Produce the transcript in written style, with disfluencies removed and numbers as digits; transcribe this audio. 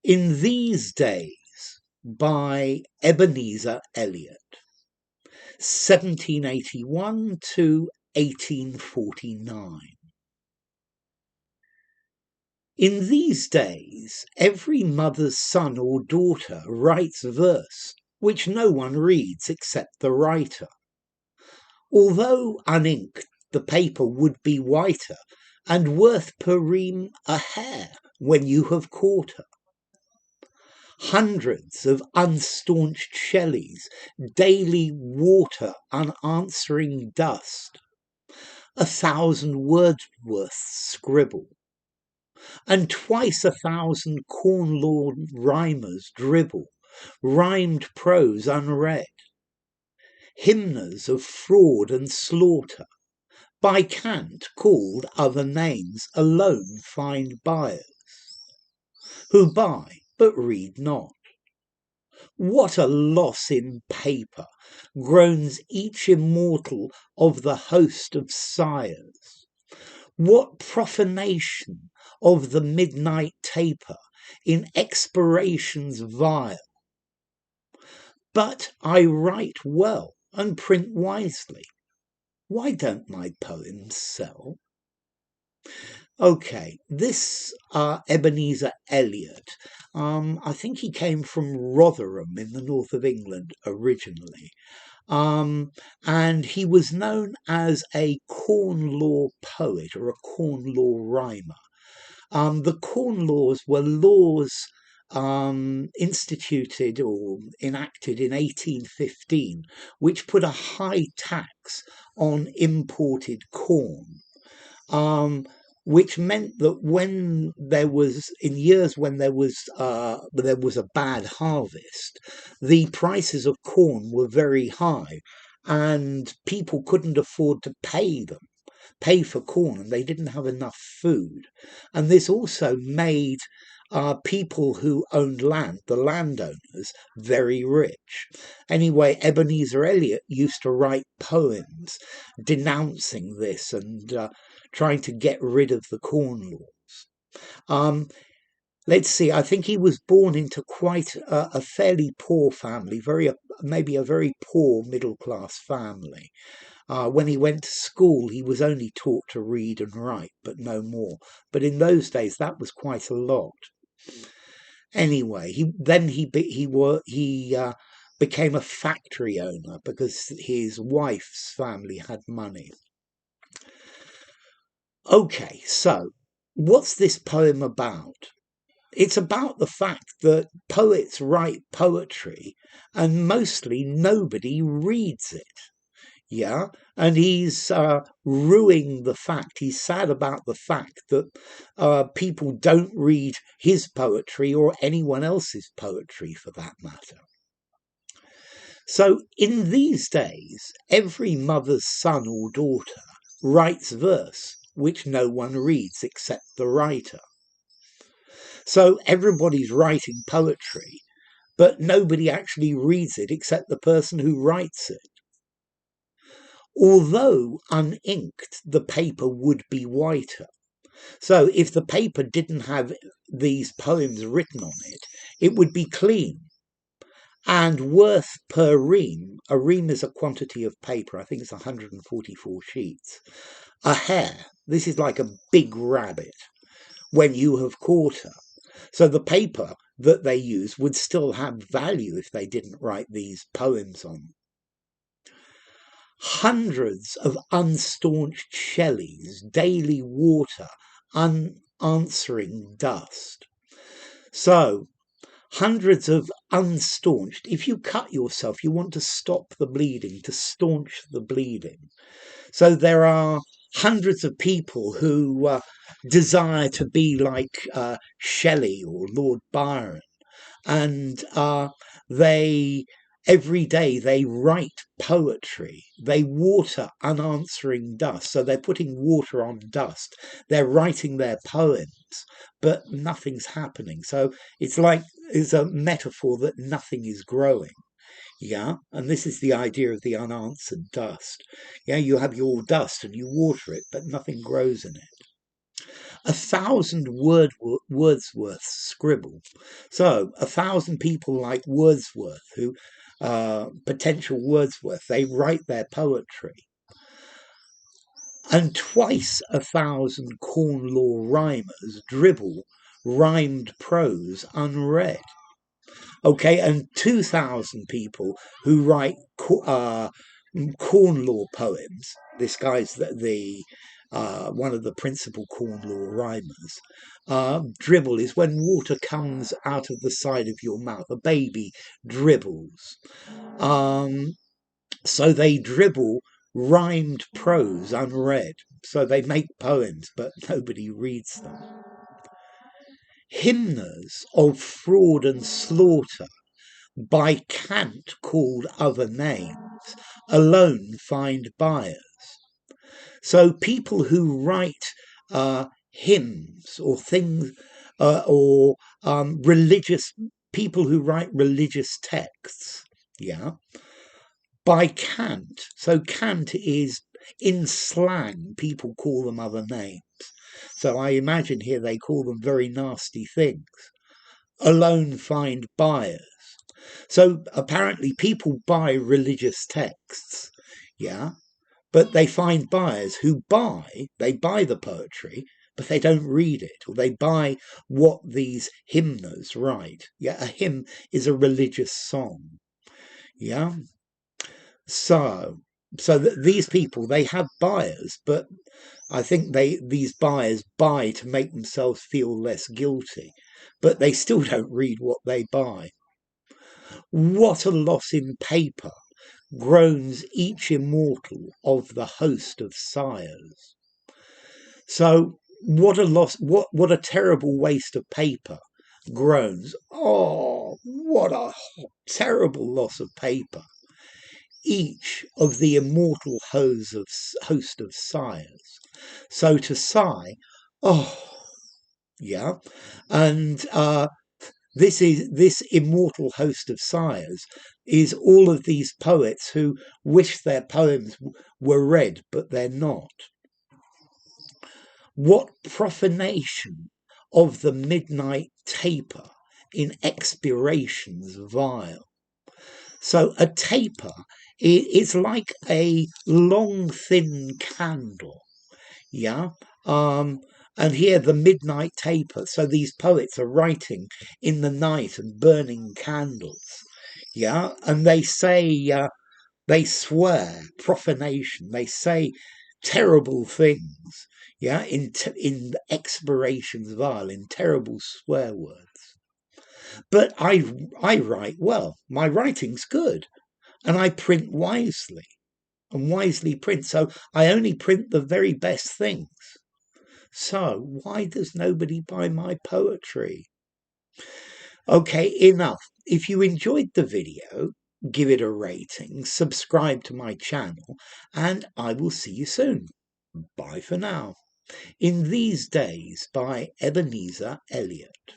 In These Days by Ebenezer Elliott, 1781 to 1849. In these days, every mother's son or daughter writes verse, which no one reads except the writer. Although uninked, the paper would be whiter, and worth per ream a hare when you have caught her. Hundreds of unstaunched Shelleys daily water unanswering dust. 1,000 Wordsworths scribble, and twice 1,000 corn law rhymers dribble, rhymed prose unread. Hymners of fraud and slaughter, by cant called other names, alone find buyers, who buy but read not. What a loss in paper groans each immortal of the host of sighers! What profanation of the midnight taper in expirations vile! But I write well and print wisely. Why don't my poems sell? Okay, this Ebenezer Elliott, I think he came from Rotherham in the north of England originally. And he was known as a corn law poet or a corn law rhymer. The corn laws were laws instituted or enacted in 1815, which put a high tax on imported corn. Which meant that when there was, in years when there was a bad harvest, the prices of corn were very high, and people couldn't afford to pay for corn, and they didn't have enough food. And this also made people who owned land, the landowners, very rich. Anyway, Ebenezer Elliott used to write poems denouncing this and trying to get rid of the corn laws. Let's see, I think he was born into quite a fairly poor family, maybe a very poor middle-class family. When he went to school, he was only taught to read and write, but no more. But in those days, that was quite a lot. Anyway, he became a factory owner because his wife's family had money. Okay, so what's this poem about? It's about the fact that poets write poetry and mostly nobody reads it. Yeah, and he's ruining the fact, he's sad about the fact that people don't read his poetry or anyone else's poetry for that matter. So in these days, every mother's son or daughter writes verse, which no one reads except the writer. So everybody's writing poetry, but nobody actually reads it except the person who writes it. Although uninked, the paper would be whiter. So if the paper didn't have these poems written on it, it would be clean. And worth per ream, a ream is a quantity of paper, I think it's 144 sheets. A hare, this is like a big rabbit, when you have caught her. So the paper that they use would still have value if they didn't write these poems on. Hundreds of unstaunched Shelleys daily water unanswering dust. So hundreds of unstaunched, if you cut yourself, you want to stop the bleeding, to staunch the bleeding. So there are hundreds of people who desire to be like Shelley or Lord Byron, and every day they write poetry. They water unanswering dust. So they're putting water on dust. They're writing their poems, but nothing's happening. So it's a metaphor that nothing is growing. Yeah, and this is the idea of the unanswered dust. Yeah, you have your dust and you water it, but nothing grows in it. 1,000 Wordsworths scribble. So 1,000 people like Wordsworth, who potential Wordsworth, they write their poetry. And twice 1,000 corn law rhymers dribble rhymed prose unread. Okay, and 2,000 people who write corn law poems. This guy's the one of the principal corn law rhymers. Dribble is when water comes out of the side of your mouth. A baby dribbles. So they dribble rhymed prose unread. So they make poems, but nobody reads them. Hymners of fraud and slaughter, by cant called other names, alone find buyers. So people who write hymns or things or religious people who write religious texts, yeah, by cant. So cant is in slang, people call them other names. So I imagine here they call them very nasty things. Alone find buyers. So apparently people buy religious texts, yeah, but they find buyers who they buy the poetry, but they don't read it, or they buy what these hymners write. Yeah, a hymn is a religious song. Yeah. So these people, they have buyers, but I think these buyers buy to make themselves feel less guilty, but they still don't read what they buy. What a loss in paper, groans each immortal of the host of sighers. So what a loss, what a terrible waste of paper, groans. Oh, what a terrible loss of paper. Each of the immortal host of sighers. So to sigh, oh, yeah, and this immortal host of sighers is all of these poets who wish their poems were read, but they're not. What profanation of the midnight taper in expirations vile. So a taper is like a long, thin candle, yeah? And here the midnight taper. So these poets are writing in the night and burning candles, yeah? And they say, they swear, profanation, they say terrible things, yeah? In expirations vile, in terrible swear words. But I write well. My writing's good. And I print wisely and wisely print. So I only print the very best things. So why does nobody buy my poetry? Okay, enough. If you enjoyed the video, give it a rating, subscribe to my channel, and I will see you soon. Bye for now. In These Days by Ebenezer Elliott.